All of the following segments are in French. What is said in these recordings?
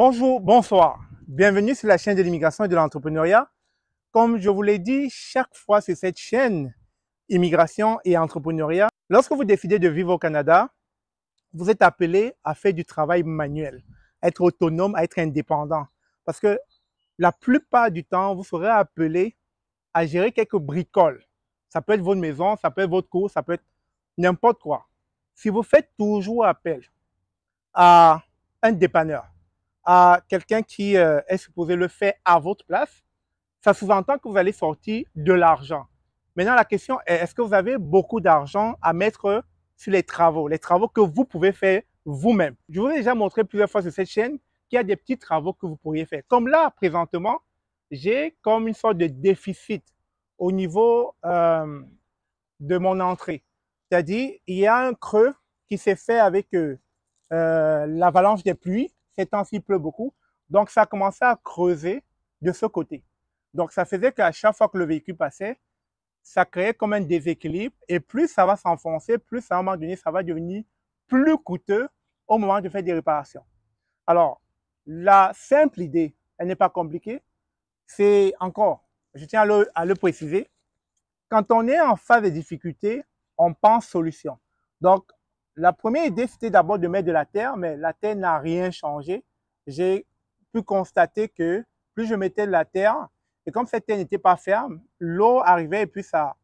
Bonjour, bonsoir. Bienvenue sur la chaîne de l'immigration et de l'entrepreneuriat. Comme je vous l'ai dit, chaque fois sur cette chaîne, immigration et entrepreneuriat, lorsque vous décidez de vivre au Canada, vous êtes appelé à faire du travail manuel, à être autonome, à être indépendant. Parce que la plupart du temps, vous serez appelé à gérer quelques bricoles. Ça peut être votre maison, ça peut être votre cours, ça peut être n'importe quoi. Si vous faites toujours appel à un dépanneur, à quelqu'un qui est supposé le faire à votre place, ça sous-entend que vous allez sortir de l'argent. Maintenant, la question est, est-ce que vous avez beaucoup d'argent à mettre sur les travaux que vous pouvez faire vous-même? Je vous ai déjà montré plusieurs fois sur cette chaîne qu'il y a des petits travaux que vous pourriez faire. Comme là, présentement, j'ai comme une sorte de déficit au niveau de mon entrée. C'est-à-dire, il y a un creux qui s'est fait avec l'avalanche des pluies. Ces temps-ci, il pleut beaucoup. Donc, ça a commencé à creuser de ce côté. Donc, ça faisait qu'à chaque fois que le véhicule passait, ça créait comme un déséquilibre. Et plus ça va s'enfoncer, plus à un moment donné, ça va devenir plus coûteux au moment de faire des réparations. Alors, la simple idée, elle n'est pas compliquée. C'est encore, je tiens à le préciser, quand on est en phase de difficulté, on pense solution. Donc, la première idée, c'était d'abord de mettre de la terre, mais la terre n'a rien changé. J'ai pu constater que plus je mettais de la terre, et comme cette terre n'était pas ferme, l'eau arrivait et puis ça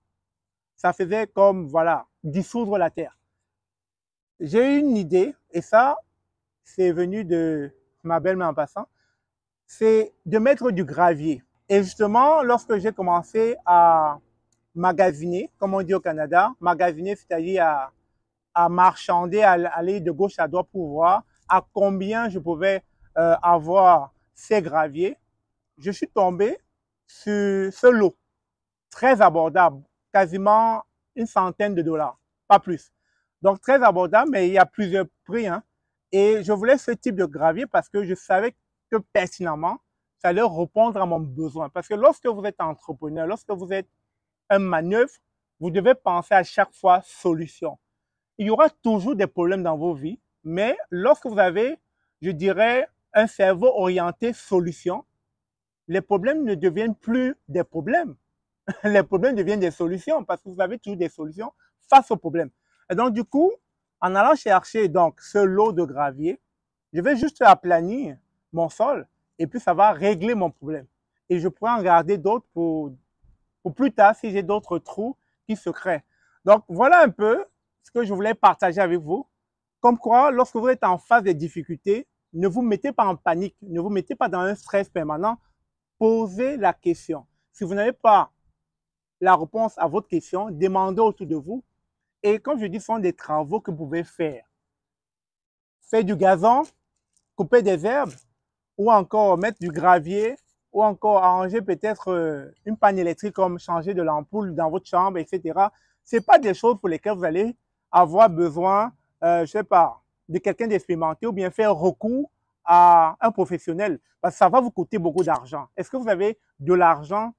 faisait comme, voilà, dissoudre la terre. J'ai eu une idée, et ça, c'est venu de ma belle-mère en passant, c'est de mettre du gravier. Et justement, lorsque j'ai commencé à magasiner, comme on dit au Canada, magasiner, c'est-à-dire à marchander, à aller de gauche à droite pour voir à combien je pouvais avoir ces graviers. Je suis tombé sur ce lot très abordable, quasiment une centaine de dollars, pas plus. Donc très abordable, mais il y a plusieurs prix. Hein. Et je voulais ce type de gravier parce que je savais que pertinemment, ça allait répondre à mon besoin. Parce que lorsque vous êtes entrepreneur, lorsque vous êtes un manœuvre, vous devez penser à chaque fois solution. Il y aura toujours des problèmes dans vos vies, mais lorsque vous avez, je dirais, un cerveau orienté solution, les problèmes ne deviennent plus des problèmes. Les problèmes deviennent des solutions parce que vous avez toujours des solutions face aux problèmes. Et donc, du coup, en allant chercher donc ce lot de gravier, je vais juste aplanir mon sol et puis ça va régler mon problème. Et je pourrai en garder d'autres pour plus tard si j'ai d'autres trous qui se créent. Donc, voilà un peu ce que je voulais partager avec vous. Comme quoi, lorsque vous êtes en phase de difficulté, ne vous mettez pas en panique, ne vous mettez pas dans un stress permanent. Posez la question. Si vous n'avez pas la réponse à votre question, demandez autour de vous. Et comme je dis, ce sont des travaux que vous pouvez faire. Faire du gazon, couper des herbes, ou encore mettre du gravier, ou encore arranger peut-être une panne électrique comme changer de l'ampoule dans votre chambre, etc. Ce n'est pas des choses pour lesquelles vous allez avoir besoin, je ne sais pas, de quelqu'un d'expérimenté ou bien faire recours à un professionnel parce que ça va vous coûter beaucoup d'argent. Est-ce que vous avez de l'argent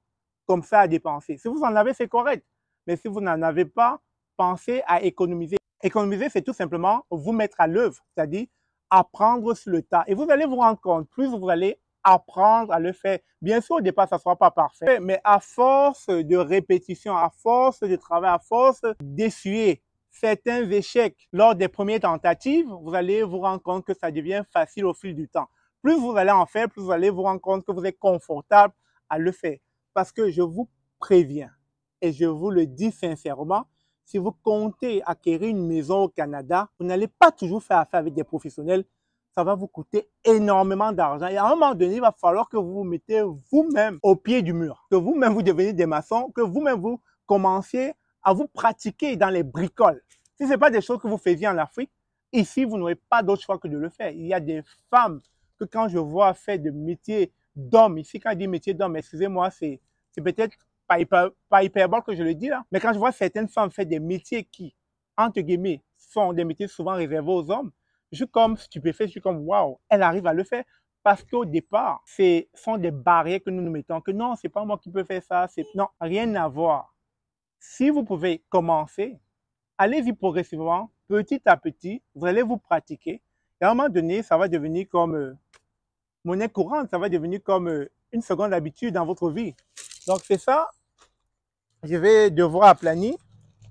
comme ça à dépenser? Si vous en avez, c'est correct. Mais si vous n'en avez pas, pensez à économiser. Économiser, c'est tout simplement vous mettre à l'œuvre, c'est-à-dire apprendre sur le tas. Et vous allez vous rendre compte, plus vous allez apprendre à le faire. Bien sûr, au départ, ça ne sera pas parfait, mais à force de répétition, à force de travail, à force d'essuyer certains échecs lors des premières tentatives, vous allez vous rendre compte que ça devient facile au fil du temps. Plus vous allez en faire, plus vous allez vous rendre compte que vous êtes confortable à le faire. Parce que je vous préviens, et je vous le dis sincèrement, si vous comptez acquérir une maison au Canada, vous n'allez pas toujours faire affaire avec des professionnels. Ça va vous coûter énormément d'argent. Et à un moment donné, il va falloir que vous vous mettez vous-même au pied du mur, que vous-même vous deveniez des maçons, que vous-même vous commenciez à vous pratiquer dans les bricoles. Si ce n'est pas des choses que vous faisiez en Afrique, ici, vous n'aurez pas d'autre choix que de le faire. Il y a des femmes que quand je vois faire de métiers d'hommes, ici, quand je dis métier d'homme, excusez-moi, c'est peut-être pas hyperbole que je le dis là, mais quand je vois certaines femmes faire des métiers qui, entre guillemets, sont des métiers souvent réservés aux hommes, je suis comme stupéfait, je suis comme waouh, elle arrive à le faire. Parce qu'au départ, ce sont des barrières que nous nous mettons, que non, c'est pas moi qui peux faire ça, non, rien à voir. Si vous pouvez commencer, allez-y progressivement, petit à petit, vous allez vous pratiquer, et à un moment donné, ça va devenir comme monnaie courante, ça va devenir comme une seconde habitude dans votre vie. Donc c'est ça, je vais devoir aplanir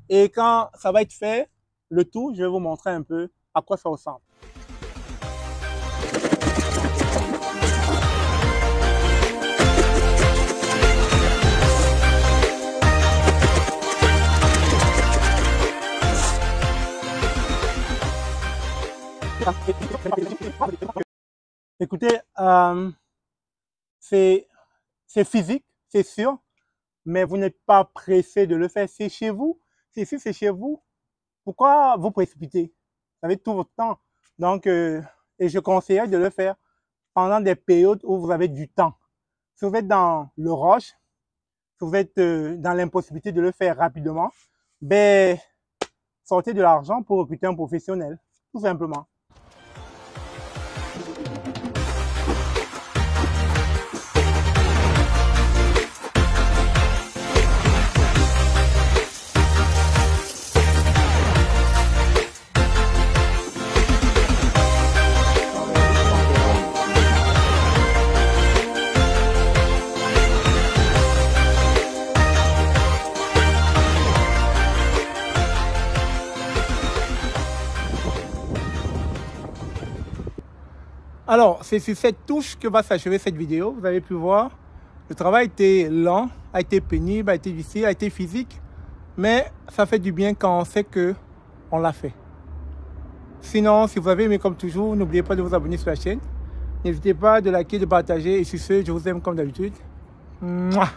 et quand ça va être fait, le tout, je vais vous montrer un peu à quoi ça ressemble. Écoutez, c'est physique, c'est sûr, mais vous n'êtes pas pressé de le faire. C'est chez vous. Si c'est chez vous, pourquoi vous précipiter? Vous avez tout votre temps. Donc, et je conseillerais de le faire pendant des périodes où vous avez du temps. Si vous êtes dans le rush, si vous êtes dans l'impossibilité de le faire rapidement, ben, sortez de l'argent pour recruter un professionnel, tout simplement. Alors, c'est sur cette touche que va s'achever cette vidéo. Vous avez pu voir, le travail a été lent, a été pénible, a été difficile, a été physique. Mais ça fait du bien quand on sait qu'on l'a fait. Sinon, si vous avez aimé comme toujours, n'oubliez pas de vous abonner sur la chaîne. N'hésitez pas de liker, de partager. Et sur ce, je vous aime comme d'habitude. Mouah.